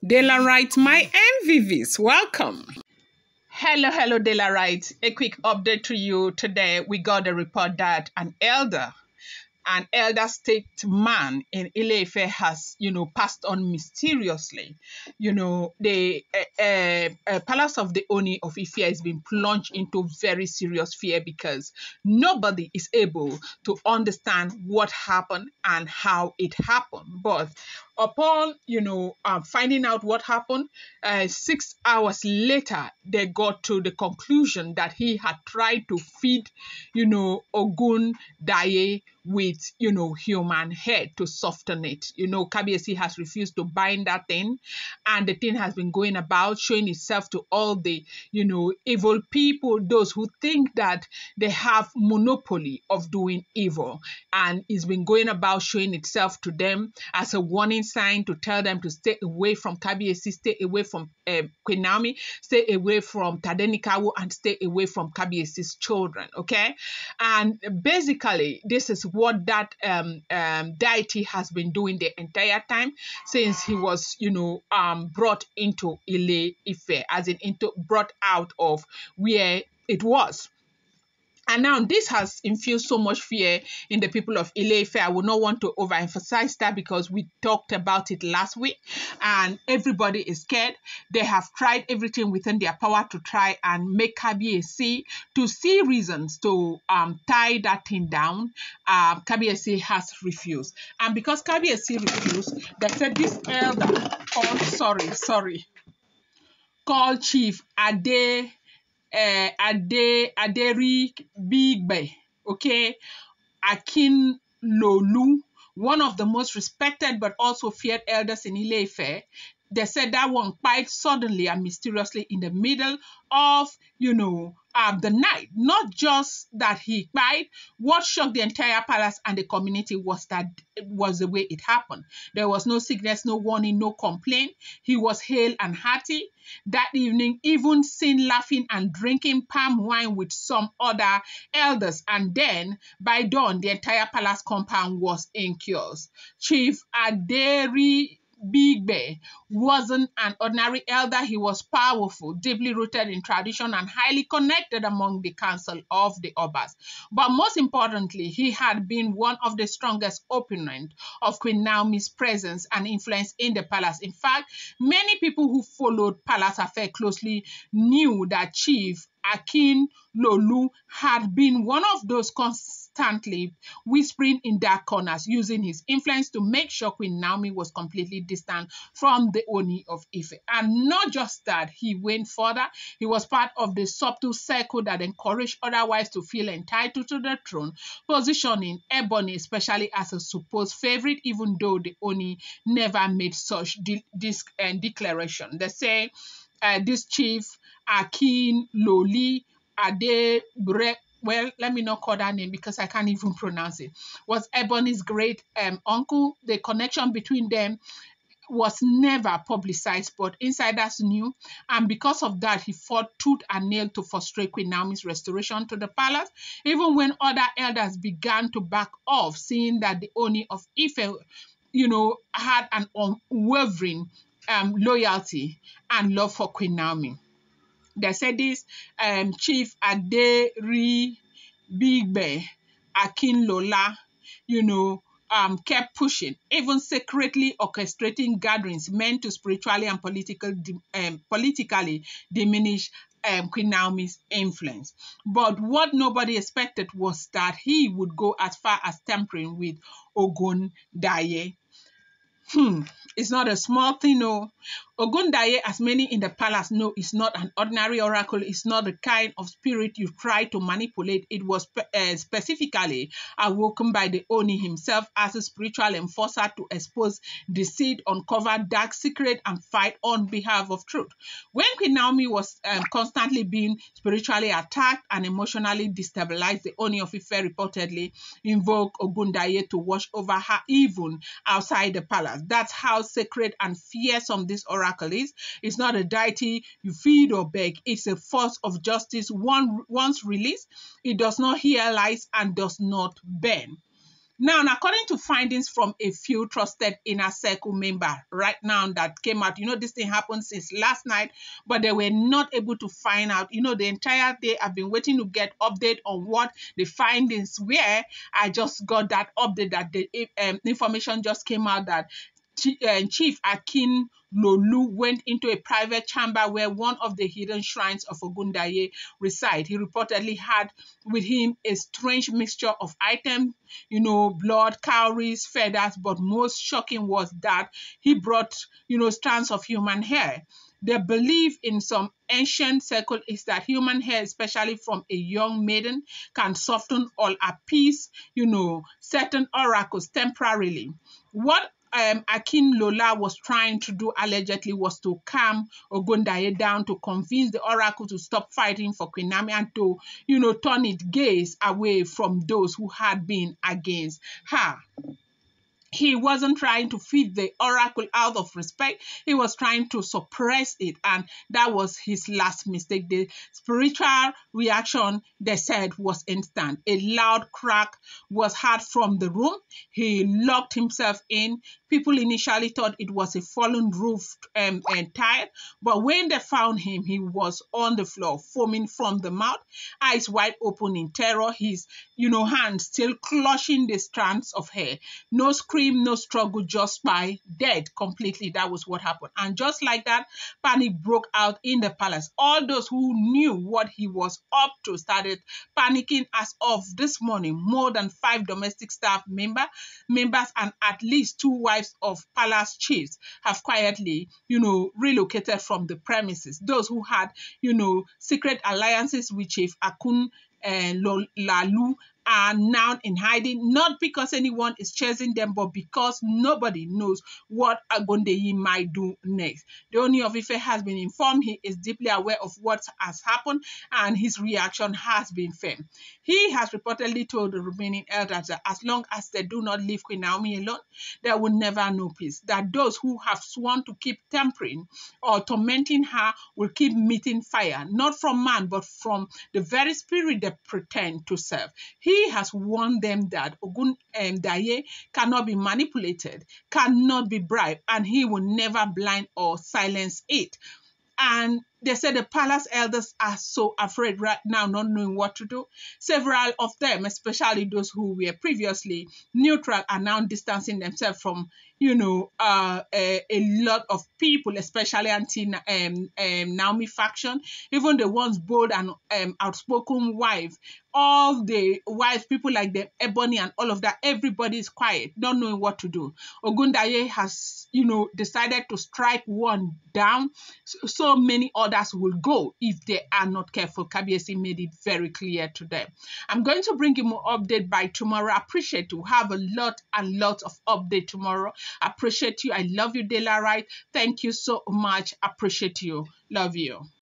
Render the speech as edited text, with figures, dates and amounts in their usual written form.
Delarite, my MVVs, welcome. Hello, Delarite. A quick update to you today. We got a report that an elder statesman in Ile-Ife has, passed on mysteriously. The palace of the Ooni of Ife has been plunged into very serious fear because nobody is able to understand what happened and how it happened. But upon, finding out what happened, 6 hours later, they got to the conclusion that he had tried to feed, Ògúnjáyé with, human head to soften it. Kabiyesi has refused to bind that thing, and the thing has been going about showing itself to all the, evil people, those who think that they have monopoly of doing evil, and it's been going about showing itself to them as a warning sign to tell them to stay away from Kabiyesi, stay away from Queen Naomi, stay away from Tadenikawo, and stay away from Kabiyesi's children. Okay, and basically this is what that deity has been doing the entire time since he was, brought into Ile-Ife, as in brought out of where it was. And now this has infused so much fear in the people of Ile-Ife. I would not want to overemphasize that because we talked about it last week and everybody is scared. They have tried everything within their power to try and make Kabiyesi to see reasons to tie that thing down. Kabiyesi has refused. And because Kabiyesi refused, they said this elder called Chief Adêrbïgbe, okay, Akinlolu, one of the most respected but also feared elders in Ile-Ife. They said that one quite suddenly and mysteriously in the middle of, the night. Not just that he died. What shocked the entire palace and the community was that it was the way it happened. There was no sickness, no warning, no complaint. He was hale and hearty. That evening, even seen laughing and drinking palm wine with some other elders. And then, by dawn, the entire palace compound was in chaos. Chief Adêrbïgbe wasn't an ordinary elder. He was powerful, deeply rooted in tradition, and highly connected among the council of the Obas. But most importantly, he had been one of the strongest opponents of Queen Naomi's presence and influence in the palace. In fact, many people who followed palace affairs closely knew that Chief Akinlolu had been one of those constantly whispering in dark corners, using his influence to make sure Queen Naomi was completely distant from the Ooni of Ife. And not just that, he went further. He was part of the subtle circle that encouraged other wives to feel entitled to the throne, positioning Ebony especially as a supposed favorite, even though the Ooni never made such declaration. They say this chief Akinlolu Adêrbïgbe, well, let me not call that name because I can't even pronounce it, was Ebony's great uncle. The connection between them was never publicized, but insiders knew, and because of that, he fought tooth and nail to frustrate Queen Naomi's restoration to the palace, even when other elders began to back off, seeing that the Ooni of Ife, had an unwavering loyalty and love for Queen Naomi. They said this Chief Adêrbïgbe Akinlolu, kept pushing, even secretly orchestrating gatherings meant to spiritually and politically diminish Queen Naomi's influence. But what nobody expected was that he would go as far as tampering with Ògúnjáyé. It's not a small thing, no. Ògúnjáyé, as many in the palace know, is not an ordinary oracle. It's not the kind of spirit you try to manipulate. It was specifically awoken by the Ooni himself as a spiritual enforcer to expose deceit, uncover dark secret, and fight on behalf of truth. When Queen Naomi was constantly being spiritually attacked and emotionally destabilized, the Ooni of Ife reportedly invoked Ògúnjáyé to watch over her even outside the palace. That's how sacred and fearsome this oracle is. It's not a deity you feed or beg. It's a force of justice. Once released, it does not hear lies and does not burn. Now, according to findings from a few trusted inner circle member right now that came out, this thing happened since last night, but they were not able to find out. The entire day I've been waiting to get update on what the findings were. I just got that update that the information just came out that Chief Akin Lolu went into a private chamber where one of the hidden shrines of Ògúnjáyé reside. He reportedly had with him a strange mixture of items, blood, cowries, feathers, but most shocking was that he brought, strands of human hair. The belief in some ancient circle is that human hair, especially from a young maiden, can soften or appease, certain oracles temporarily. What Akin Lola was trying to do allegedly was to calm Ògúnjáyé down, to convince the oracle to stop fighting for Queen Naomi and to, turn its gaze away from those who had been against her. He wasn't trying to feed the oracle out of respect. He was trying to suppress it, and that was his last mistake. The spiritual reaction, they said, was instant. A loud crack was heard from the room. He locked himself in. People initially thought it was a fallen roof tile, but when they found him, he was on the floor, foaming from the mouth, eyes wide open in terror, his hands still clutching the strands of hair. No scream, no struggle, just by dead completely. That was what happened. And just like that, panic broke out in the palace. All those who knew what he was up to started panicking. As of this morning, more than 5 domestic staff members and at least 2 wives of palace chiefs have quietly, relocated from the premises. Those who had, secret alliances with Chief Akun Lalu are now in hiding, not because anyone is chasing them, but because nobody knows what Ògúnjáyé might do next. The Ooni of Ife has been informed. He is deeply aware of what has happened, and his reaction has been firm. He has reportedly told the remaining elders that as long as they do not leave Queen Naomi alone, they will never know peace. That those who have sworn to keep tampering or tormenting her will keep meeting fire, not from man, but from the very spirit they pretend to serve. He has warned them that Ògúnjáyé cannot be manipulated, cannot be bribed, and he will never blind or silence it. And they said the palace elders are so afraid right now, not knowing what to do. Several of them, especially those who were previously neutral, are now distancing themselves from, a lot of people, especially anti-Naomi faction, even the ones bold and outspoken wife. All the wives, people like the Ebony and all of that, everybody is quiet, not knowing what to do. Ògúnjáyé has, decided to strike one down. So many others will go if they are not careful. Kabiyesi made it very clear to them. I'm going to bring you more update by tomorrow. I appreciate you. Have a lot of update tomorrow. Appreciate you. I love you, Dela Right. Thank you so much. Appreciate you. Love you.